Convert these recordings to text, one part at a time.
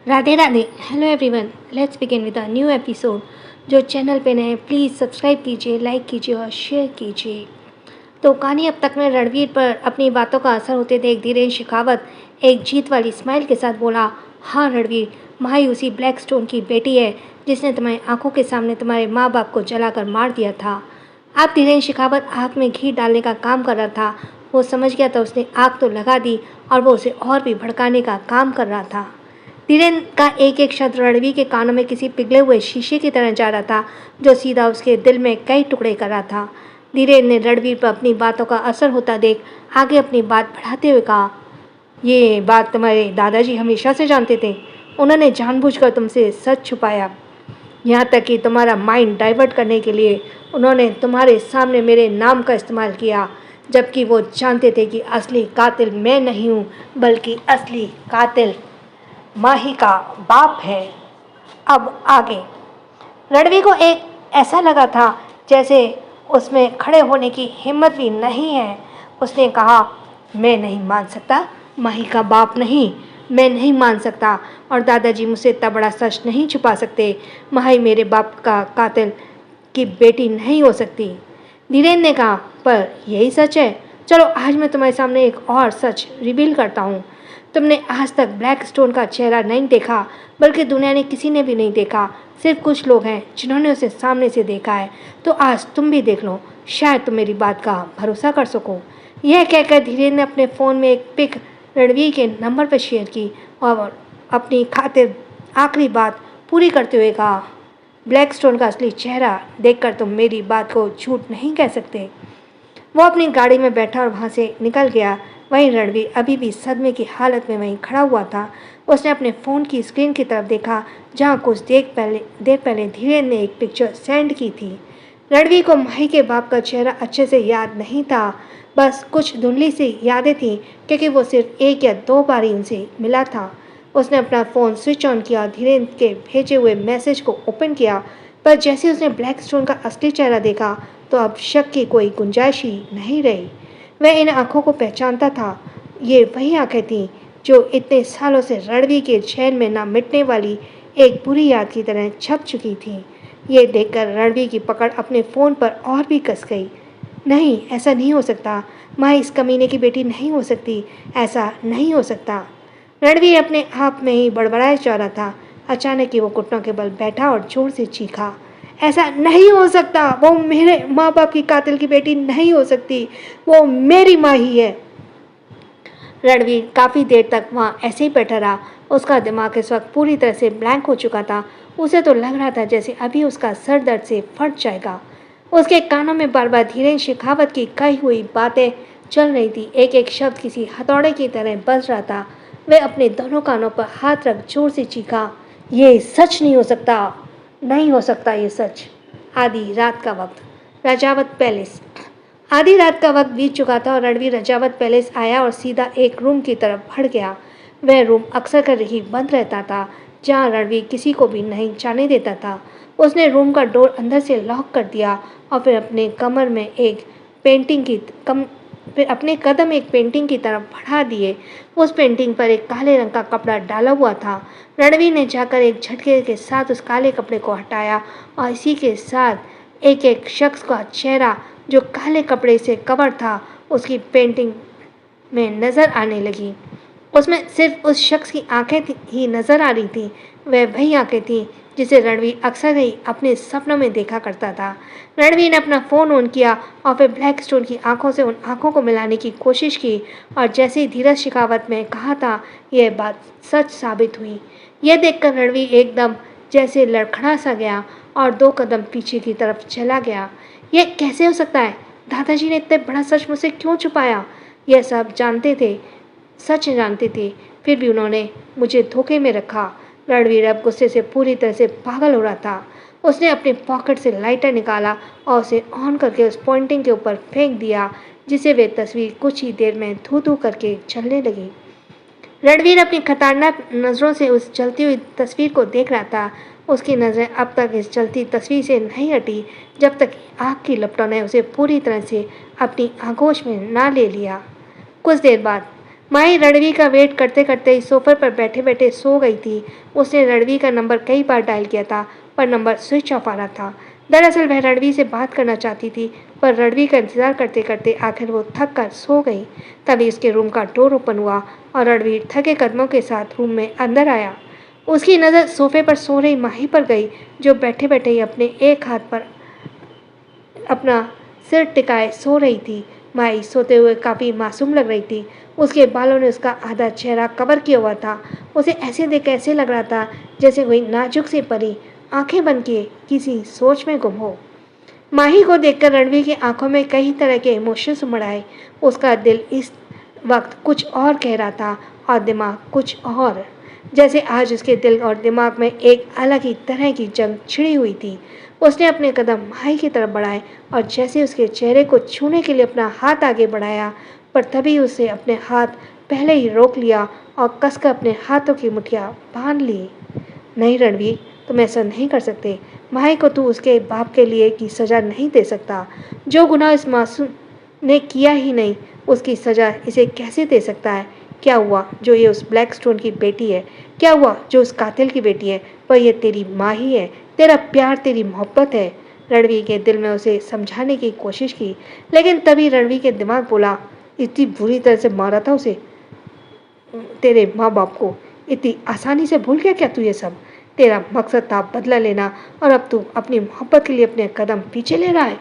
Radhe Radhe. Hello everyone, let's begin with a new episode. जो channel पे नए प्लीज़ सब्सक्राइब कीजिए, लाइक कीजिए और शेयर कीजिए। तो कहानी अब तक में रणवीर पर अपनी बातों का असर होते देख धीरेन्द्र शेखावत एक जीत वाली स्माइल के साथ बोला, हाँ रणवीर, माही उसी ब्लैक स्टोन की बेटी है जिसने तुम्हारी आंखों के सामने तुम्हारे माँ बाप को जलाकर मार दिया था। अब धीरेन्द्र शेखावत आग में घी डालने का काम कर रहा था। वो समझ गया था उसने आग तो लगा दी और वो उसे और भी भड़काने का काम कर रहा था। धीरेन्द्र का एक एक शब्द रणवीर के कानों में किसी पिघले हुए शीशे की तरह जा रहा था, जो सीधा उसके दिल में कई टुकड़े कर रहा था। धीरेन्द्र ने रणवीर पर अपनी बातों का असर होता देख आगे अपनी बात बढ़ाते हुए कहा, ये बात तुम्हारे दादाजी हमेशा से जानते थे। उन्होंने जानबूझकर तुमसे सच छुपाया, यहाँ तक कि तुम्हारा माइंड डाइवर्ट करने के लिए उन्होंने तुम्हारे सामने मेरे नाम का इस्तेमाल किया, जबकि वो जानते थे कि असली कातिल मैं नहीं हूँ, बल्कि असली कातिल माही का बाप है। अब आगे रणवीर को एक ऐसा लगा था जैसे उसमें खड़े होने की हिम्मत भी नहीं है। उसने कहा, मैं नहीं मान सकता, माही का बाप नहीं, मैं नहीं मान सकता, और दादाजी मुझसे इतना बड़ा सच नहीं छुपा सकते। माही मेरे बाप का कातिल की बेटी नहीं हो सकती। धीरेन्द्र ने कहा, पर यही सच है। चलो आज मैं तुम्हारे सामने एक और सच रिवील करता हूँ। तुमने आज तक ब्लैक स्टोन का चेहरा नहीं देखा, बल्कि दुनिया ने किसी ने भी नहीं देखा। सिर्फ कुछ लोग हैं जिन्होंने उसे सामने से देखा है। तो आज तुम भी देख लो, शायद तुम मेरी बात का भरोसा कर सको। यह कहकर धीरेन्द्र ने अपने फ़ोन में एक पिक रणवीर के नंबर पर शेयर की और अपनी खातिर आखिरी बात पूरी करते हुए कहा, ब्लैक स्टोन का असली चेहरा देखकर तुम मेरी बात को झूठ नहीं कह सकते। वो अपनी गाड़ी में बैठा और वहाँ से निकल गया। वहीं रणवीर अभी भी सदमे की हालत में वहीं खड़ा हुआ था। उसने अपने फ़ोन की स्क्रीन की तरफ देखा, जहाँ कुछ देर पहले धीरेन्द्र ने एक पिक्चर सेंड की थी। रणवीर को माही के बाप का चेहरा अच्छे से याद नहीं था, बस कुछ धुंधली सी यादें थीं, क्योंकि वो सिर्फ एक या दो बार ही उनसे मिला था। उसने अपना फ़ोन स्विच ऑन किया, धीरेन्द्र के भेजे हुए मैसेज को ओपन किया, पर जैसे उसने ब्लैक स्टोन का असली चेहरा देखा तो अब शक की कोई गुंजाइश ही नहीं रही। वह इन आँखों को पहचानता था। ये वही आँखें थीं जो इतने सालों से रणवीर के चैन में ना मिटने वाली एक बुरी याद की तरह छप चुकी थीं। ये देखकर रणवीर की पकड़ अपने फ़ोन पर और भी कस गई। नहीं, ऐसा नहीं हो सकता। माँ इस कमीने की बेटी नहीं हो सकती। ऐसा नहीं हो सकता। रणवीर अपने आप में ही बड़बड़ाए जा रहा था। अचानक ही वो घुटनों के बल बैठा और जोर से चीखा, ऐसा नहीं हो सकता। वो मेरे माँ बाप की कातिल की बेटी नहीं हो सकती। वो मेरी माँ ही है। रणवीर काफ़ी देर तक वहाँ ऐसे ही बैठा रहा। उसका दिमाग इस वक्त पूरी तरह से ब्लैंक हो चुका था। उसे तो लग रहा था जैसे अभी उसका सर दर्द से फट जाएगा। उसके कानों में बार बार धीरेन्द्र शेखावत की कही हुई बातें चल रही थी। एक एक शब्द किसी हथौड़े की तरह बज रहा था। वह अपने दोनों कानों पर हाथ रख जोर से चीखा, ये सच नहीं हो सकता, नहीं हो सकता ये सच। आधी रात का वक्त, राजावत पैलेस। आधी रात का वक्त बीत चुका था और रणवीर राजावत पैलेस आया और सीधा एक रूम की तरफ बढ़ गया। वह रूम अक्सर कर ही बंद रहता था, जहाँ रणवीर किसी को भी नहीं जाने देता था। उसने रूम का डोर अंदर से लॉक कर दिया और फिर अपने कदम एक पेंटिंग की तरफ बढ़ा दिए। उस पेंटिंग पर एक काले रंग का कपड़ा डाला हुआ था। रणवीर ने जाकर एक झटके के साथ उस काले कपड़े को हटाया और इसी के साथ एक एक शख्स का चेहरा जो काले कपड़े से कवर था उसकी पेंटिंग में नज़र आने लगी। उसमें सिर्फ उस शख्स की आंखें ही नज़र आ रही थीं। वह वही आंखें थीं जिसे रणवीर अक्सर ही अपने सपनों में देखा करता था। रणवीर ने अपना फ़ोन ऑन किया और फिर ब्लैक स्टोन की आंखों से उन आंखों को मिलाने की कोशिश की, और जैसे ही धीरज शेखावत में कहा था यह बात सच साबित हुई। यह देखकर रणवीर एकदम जैसे लड़खड़ा सा गया और 2 कदम पीछे की तरफ चला गया। यह कैसे हो सकता है? दादाजी ने इतने बड़ा सच मुझसे क्यों छुपाया? यह सब जानते थे, सच जानते थे, फिर भी उन्होंने मुझे धोखे में रखा। रणवीर अब गुस्से से पूरी तरह से पागल हो रहा था। उसने अपने पॉकेट से लाइटर निकाला और उसे ऑन करके उस पॉइंटिंग के ऊपर फेंक दिया, जिसे वे तस्वीर कुछ ही देर में धू धू करके चलने लगी। रणवीर अपनी खतरनाक नज़रों से उस चलती हुई तस्वीर को देख रहा था। उसकी नज़रें अब तक इस चलती तस्वीर से नहीं हटी जब तक आग की लपटों ने उसे पूरी तरह से अपनी आगोश में ना ले लिया। कुछ देर बाद माही रणवीर का वेट करते करते ही सोफे पर बैठे बैठे सो गई थी। उसने रणवीर का नंबर कई बार डायल किया था, पर नंबर स्विच ऑफ आ रहा था। दरअसल वह रणवीर से बात करना चाहती थी, पर रणवीर का इंतजार करते करते आखिर वो थक कर सो गई। तभी उसके रूम का डोर ओपन हुआ और रणवीर थके कदमों के साथ रूम में अंदर आया। उसकी नज़र सोफे पर सो रही माही पर गई, जो बैठे बैठे ही अपने एक हाथ पर अपना सिर टिकाए सो रही थी। माही सोते हुए काफ़ी मासूम लग रही थी। उसके बालों ने उसका आधा चेहरा कवर किया हुआ था। उसे ऐसे देख ऐसे लग रहा था जैसे कोई नाजुक सी परी आंखें बंद किए किसी सोच में गुम हो। माही को देखकर रणवीर की आंखों में कई तरह के इमोशंस उमड़ आए। उसका दिल इस वक्त कुछ और कह रहा था और दिमाग कुछ और। जैसे आज उसके दिल और दिमाग में एक अलग ही तरह की जंग छिड़ी हुई थी। उसने अपने कदम माही की तरफ बढ़ाए और जैसे उसके चेहरे को छूने के लिए अपना हाथ आगे बढ़ाया, पर तभी उसे अपने हाथ पहले ही रोक लिया और कसकर अपने हाथों की मुठ्ठियाँ बांध ली। नहीं रणवीर, तुम ऐसा नहीं कर सकते। माही को तू उसके बाप के लिए की सज़ा नहीं दे सकता। जो गुनाह इस मासूम ने किया ही नहीं, उसकी सज़ा इसे कैसे दे सकता है? क्या हुआ जो ये उस ब्लैक स्टोन की बेटी है? क्या हुआ जो उस कातिल की बेटी है? पर यह तेरी माँ ही है, तेरा प्यार, तेरी मोहब्बत है। रणवीर के दिल में उसे समझाने की कोशिश की, लेकिन तभी रणवीर के दिमाग बोला, इतनी बुरी तरह से मारा था उसे तेरे माँ बाप को, इतनी आसानी से भूल गया क्या तू ये सब? तेरा मकसद था बदला लेना, और अब तू अपनी मोहब्बत के लिए अपने कदम पीछे ले रहा है।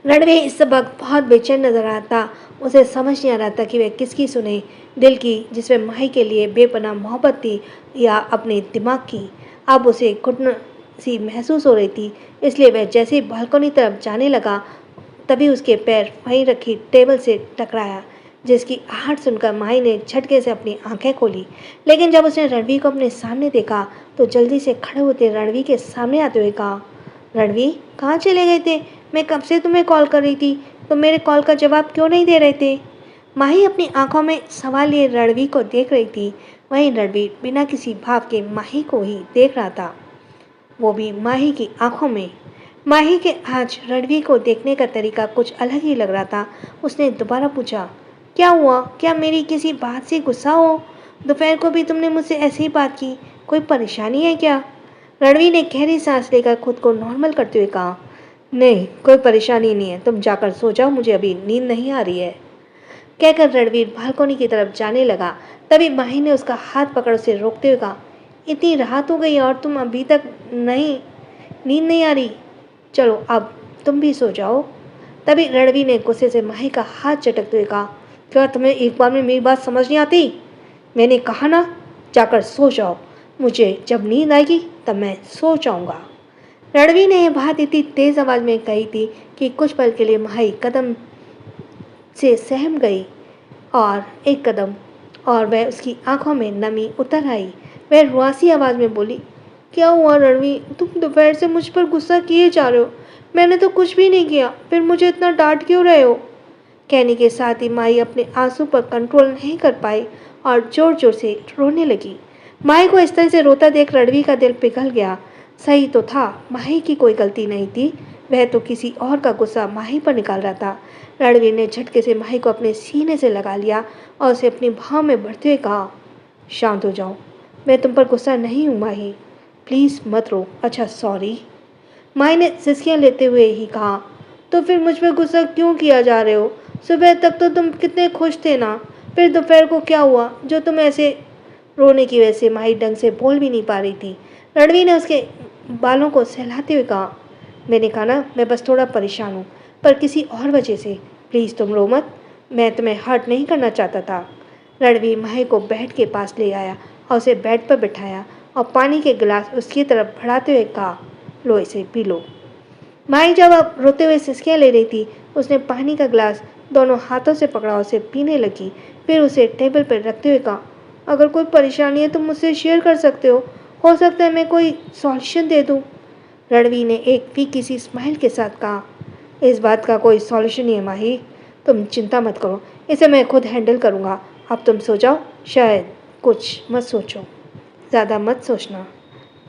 रणवीर इस वक्त बहुत बेचैन नजर आता था। उसे समझ नहीं आ रहा था कि वह किसकी सुने, दिल की जिसमें माही के लिए बेपनाह मोहब्बत थी, या अपने दिमाग की। अब उसे घुटन सी महसूस हो रही थी, इसलिए वह जैसे ही बालकनी तरफ जाने लगा, तभी उसके पैर वहीं रखी टेबल से टकराया, जिसकी आहट सुनकर माही ने झटके से अपनी आंखें खोली। लेकिन जब उसने रणवीर को अपने सामने देखा, तो जल्दी से खड़े होते रणवीर के सामने आते हुए कहा, रणवीर कहाँ चले गए थे? मैं कब से तुम्हें कॉल कर रही थी, तुम मेरे कॉल का जवाब क्यों नहीं दे रहे थे? माही अपनी आंखों में सवाल लिए रणवीर को देख रही थी। वहीं रणवीर बिना किसी भाव के माही को ही देख रहा था, वो भी माही की आंखों में। माही के आज रणवीर को देखने का तरीका कुछ अलग ही लग रहा था। उसने दोबारा पूछा, क्या हुआ? क्या मेरी किसी बात से गुस्सा हो? दोपहर को भी तुमने मुझसे ऐसी ही बात की, कोई परेशानी है क्या? रणवीर ने गहरी सांस लेकर खुद को नॉर्मल करते हुए कहा, नहीं कोई परेशानी नहीं है, तुम जाकर सो जाओ, मुझे अभी नींद नहीं आ रही है। कहकर रणवीर बालकनी की तरफ जाने लगा। तभी माही ने उसका हाथ पकड़ उसे रोकते हुए कहा, इतनी रात हो गई और तुम अभी तक नींद नहीं आ रही? चलो अब तुम भी सो जाओ। तभी रणवीर ने गुस्से से माही का हाथ झटकते हुए कहा, क्या तुम्हें एक बार में मेरी बात समझ नहीं आती? मैंने कहा ना, जाकर सो जाओ, मुझे जब नींद आएगी तब मैं सो जाऊंगा। रणवीर ने यह बात इतनी तेज आवाज में कही थी कि कुछ पल के लिए माही कदम से सहम गई, और एक कदम, और वह उसकी आंखों में नमी उतर आई। वह रुआसी आवाज में बोली, क्या हुआ रणवीर, तुम दोपहर से मुझ पर गुस्सा किए जा रहे हो? मैंने तो कुछ भी नहीं किया, फिर मुझे इतना डांट क्यों रहे हो? कहने के साथ ही माही अपने आंसू पर कंट्रोल नहीं कर पाई और जोर जोर से रोने लगी। माही को इस तरह से रोता देख रणवीर का दिल पिघल गया। सही तो था, माही की कोई गलती नहीं थी, वह तो किसी और का गुस्सा माही पर निकाल रहा था। रणवीर ने झटके से माही को अपने सीने से लगा लिया और उसे अपनी भाव में बढ़ते हुए कहा, शांत हो जाओ, मैं तुम पर गुस्सा नहीं हूँ माही, प्लीज़ मत रो। अच्छा सॉरी। माही ने सिसकियाँ लेते हुए ही कहा, तो फिर मुझ पर गुस्सा क्यों किया जा रहे हो? सुबह तक तो तुम कितने खुश थे ना, फिर दोपहर को क्या हुआ जो तुम ऐसे? रोने की वजह से माही ढंग से बोल भी नहीं पा रही थी। रणवीर ने उसके बालों को सहलाते हुए कहा, मैंने कहा ना, मैं बस थोड़ा परेशान हूँ, पर किसी और वजह से। प्लीज़ तुम रो मत, मैं तुम्हें हर्ट नहीं करना चाहता था। रणवीर माही को बेड के पास ले आया और उसे बेड पर बिठाया और पानी के गिलास उसकी तरफ बढ़ाते हुए कहा, लो इसे पी लो। माही जब अब रोते हुए सिसकियाँ ले रही थी, उसने पानी का गिलास दोनों हाथों से पकड़ा और उसे पीने लगी। फिर उसे टेबल पर रखते हुए कहा, अगर कोई परेशानी है तो मुझसे शेयर कर सकते हो सकता है मैं कोई सॉल्यूशन दे दूँ। रणवीर ने एक फीकी सी स्माइल के साथ कहा, इस बात का कोई सॉल्यूशन नहीं है माही, तुम चिंता मत करो, इसे मैं खुद हैंडल करूँगा। अब तुम सो जाओ, शायद कुछ मत सोचो, ज़्यादा मत सोचना।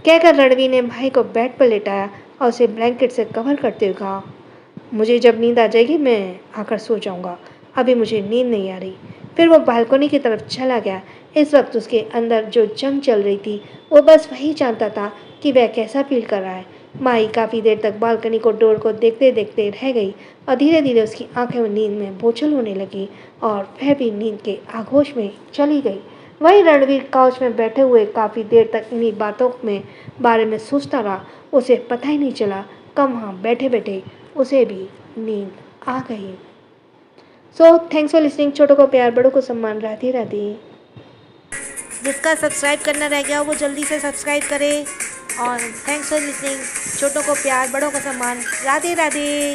कहकर रणवीर ने भाई को बेड पर लेटाया और उसे ब्लैंकेट से कवर करते हुए कहा, मुझे जब नींद आ जाएगी मैं आकर सो जाऊंगा, अभी मुझे नींद नहीं आ रही। फिर वो बालकनी की तरफ चला गया। इस वक्त उसके अंदर जो जंग चल रही थी वो बस वही जानता था कि वह कैसा फील कर रहा है। माही काफ़ी देर तक बालकनी को डोर को देखते देखते रह गई और धीरे धीरे उसकी आंखें नींद में बोझल होने लगी और वह भी नींद के आगोश में चली गई। वही रणवीर काउच में बैठे हुए काफ़ी देर तक इन्हीं बातों में बारे में सोचता रहा। उसे पता ही नहीं चला कब वहाँ बैठे बैठे उसे भी नींद आ गई। So thanks for listening. छोटों को प्यार, बड़ों को सम्मान। राधे राधे। जिसका सब्सक्राइब करना रह गया वो जल्दी से सब्सक्राइब करे। और थैंक्स फॉर लिसनिंग। छोटों को प्यार, बड़ों को सम्मान। राधे राधे।